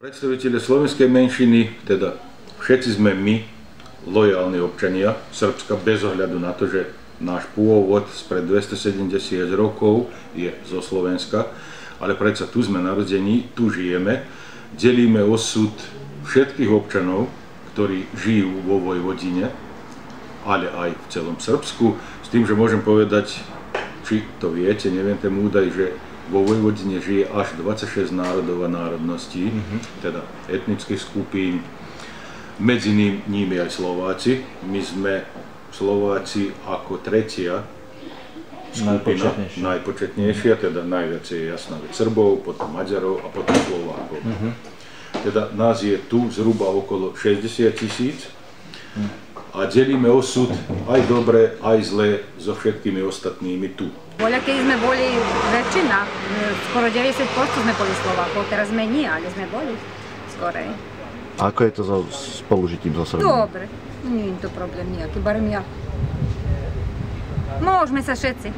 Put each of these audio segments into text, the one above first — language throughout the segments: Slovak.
Predstavitelia slovenskej menšiny, teda všetci sme my, lojálni občania Srbska, bez ohľadu na to, že náš pôvod spred 270 rokov je zo Slovenska, ale predsa tu sme narodení, tu žijeme, delíme osud všetkých občanov, ktorí žijú vo Vojvodine, ale aj v celom Srbsku, s tým, že môžem povedať, či to viete, neviem ten údaj, že vo Vojvodine žije až 26 národov a národností, teda etnických skupín, medzi nimi aj Slováci. My sme Slováci ako tretia skupina, najpočetnejšia, teda najviac je jasná vec Srbov, potom Maďarov a potom Slovákov. Teda nás je tu zhruba okolo 60 000 a delíme osud aj dobre, aj zlé so všetkými ostatnými tu. Bolje keď sme boli väčšina, skoro 90% sme boli Slovákov, teraz sme nie, ale sme boli skorej. A ako je to so spolužitím so Srbmi? Dobre, nie je to problém nejaký, barem ja. Môžeme sa všetci.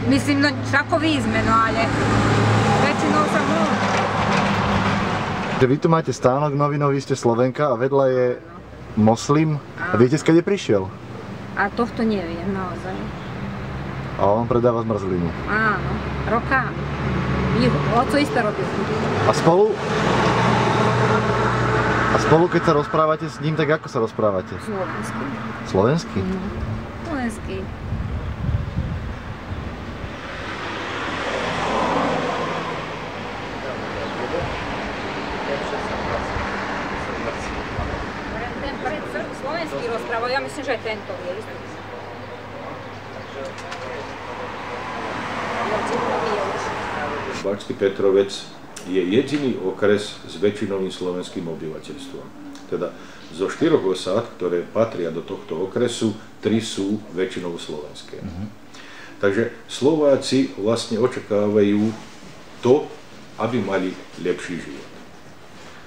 Mislim, no šakovi sme, no ale väčšinou sa môžeme. Vy tu máte stánok novinový, vy ste Slovenka a vedľa je moslim. A viete, skade prišiel? A tohto neviem, naozaj. A on predáva zmrzlinu. Áno, rokami. Oco isto robil. A spolu, keď sa rozprávate s ním, tak ako sa rozprávate? Slovensky. Slovensky? Slovensky. Ten pred slovenský rozprával, ja myslím, že aj tento je istý. Bačský Petrovec je jediný okres s väčšinovým slovenským obyvateľstvom. Teda zo 4 osád, ktoré patria do tohto okresu, 3 sú väčšinou slovenské. Takže Slováci vlastne očakávajú to, aby mali lepší život.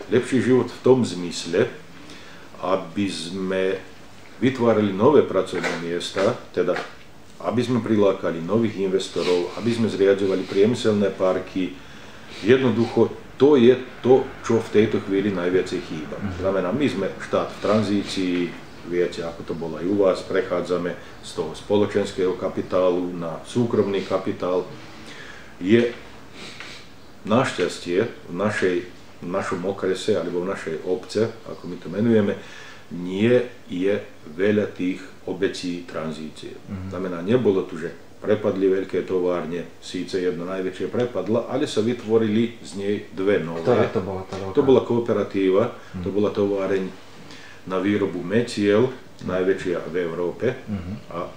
Lepší život v tom zmysle, aby sme vytvárali nové pracovné miesta, teda aby sme prilákali nových investorov, aby sme zriaďovali priemyselné parky. Jednoducho, to je to, čo v tejto chvíli najviacej chýba. Znamená, my sme štát v tranzícii, viete, ako to bolo aj u vás, prechádzame z toho spoločenského kapitálu na súkromný kapitál. Je našťastie v našom okrese, alebo v našej obce, ako my to menujeme, nie je veľa tých obecí tranzície. Znamená, nebolo tu, že prepadli veľké továrne, síce jedna najväčšia prepadla, ale sa vytvorili z nej dve nové. Ktorá to bola tá veľká? To bola kooperatíva, to bola továreň na výrobu metiel, najväčšia v Európe a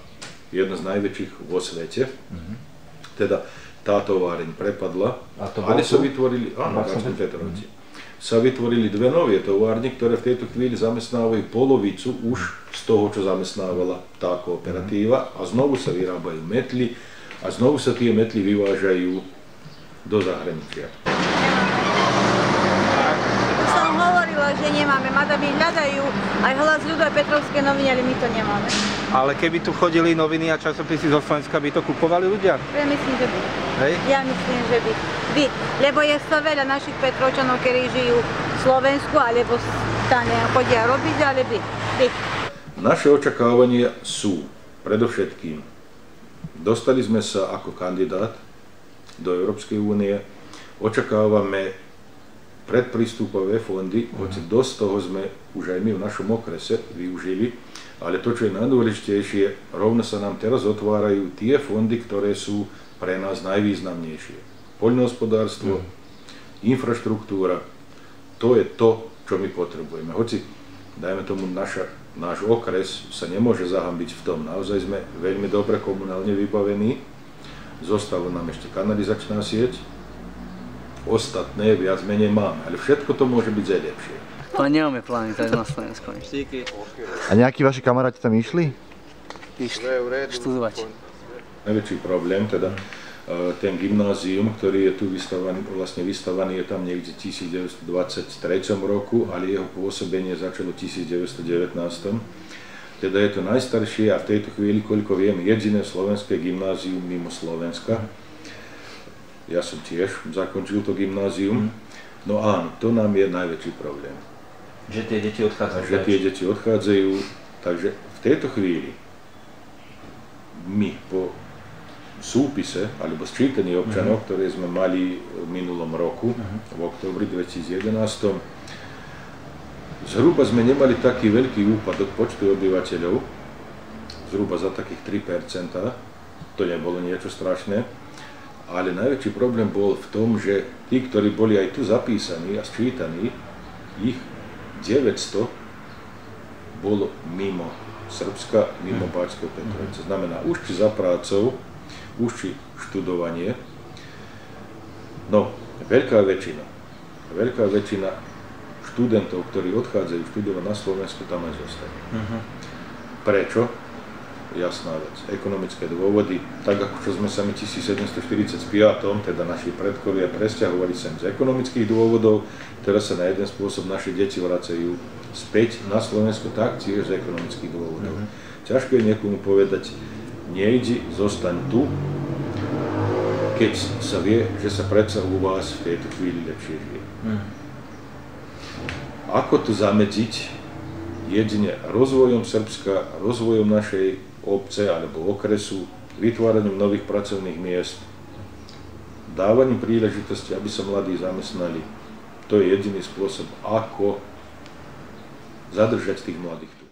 jedna z najväčších vo svete. Teda tá továreň prepadla, ale sa vytvorili, áno, v Bačskom Petrovci, sa vytvorili dve nové továrne, ktoré v tejto chvíli zamestnávajú polovicu už z toho, čo zamestnávala tá kooperatíva a znovu sa vyrábajú metly a znovu sa tie metly vyvážajú do zahraničia. Už som hovorila, že nemáme, mada my hľadajú aj Hlas ľudu, aj Petrovské noviny, ale my to nemáme. Ale keby tu chodili noviny a časopisy zo Slovenska, by to kupovali ľudia? Ja myslím, že by. Hej? Ja myslím, že by. Lebo je to veľa našich Petrovčanov, ktorí žijú v Slovensku, alebo tam chodia robiť, ale by. Naše očakávania sú predovšetkým, dostali sme sa ako kandidát do Európskej únie, očakávame predprístupové fondy, hoci dosť toho sme už aj my v našom okrese využili, ale to, čo je najdôležitejšie, rovno sa nám teraz otvárajú tie fondy, ktoré sú pre nás najvýznamnejšie. Poľnohospodárstvo, infraštruktúra, to je to, čo my potrebujeme. Hoci, dajme tomu, náš okres sa nemôže zahambiť v tom. Naozaj sme veľmi dobre komunálne vybavení. Zostala nám ešte kanalizačná sieť. Ostatné viac menej máme, ale všetko to môže byť aj lepšie. Ale nemáme plány tak na Slovensku. A nejakí vaši kamaráti tam išli? Išli študovať. Najväčší problém, teda ten gymnázium, ktorý je tu vystavaný, je tam niekde v 1923 roku, ale jeho pôsobenie začalo v 1919. Teda je to najstaršie a v tejto chvíli, koľko viem, jediné slovenské gymnázium mimo Slovenska. Ja som tiež zakončil to gymnázium No áno, to nám je najväčší problém. Že tie deti odchádzajú. Že tie deti odchádzajú, takže v tejto chvíli my po súpise alebo sčítaní občanov, ktoré sme mali v minulom roku, v októbri 2011, zhruba sme nemali taký veľký úpadok počtu obyvateľov, zhruba za takých 3%, to nebolo niečo strašné, ale najväčší problém bol v tom, že tí, ktorí boli aj tu zapísaní a sčítaní, ich 900 bolo mimo Srbska, mimo Bačského Petrovice. Znamená, už či za prácou, už či študovanie. No, veľká väčšina študentov, ktorí odchádzajú študovať na Slovensku, tam aj zostane. Prečo? Jasná vec. Ekonomické dôvody, tak ako čo sme sa my 1745, teda naši predkovia presťahovali sem z ekonomických dôvodov, teraz sa na jeden spôsob naše deti vracajú späť na Slovensku tak tiež z ekonomických dôvodov. Ťažko je niekomu povedať, nejdi, zostaň tu, keď sa vie, že sa predsa u vás v tejto chvíli lepšie žije. Ako to zamedziť? Jedine rozvojom Srbska, rozvojom našej obce alebo okresu, vytváraním nových pracovných miest, dávaním príležitosti, aby sa mladí zamestnali. To je jediný spôsob, ako zadržať tých mladých tu.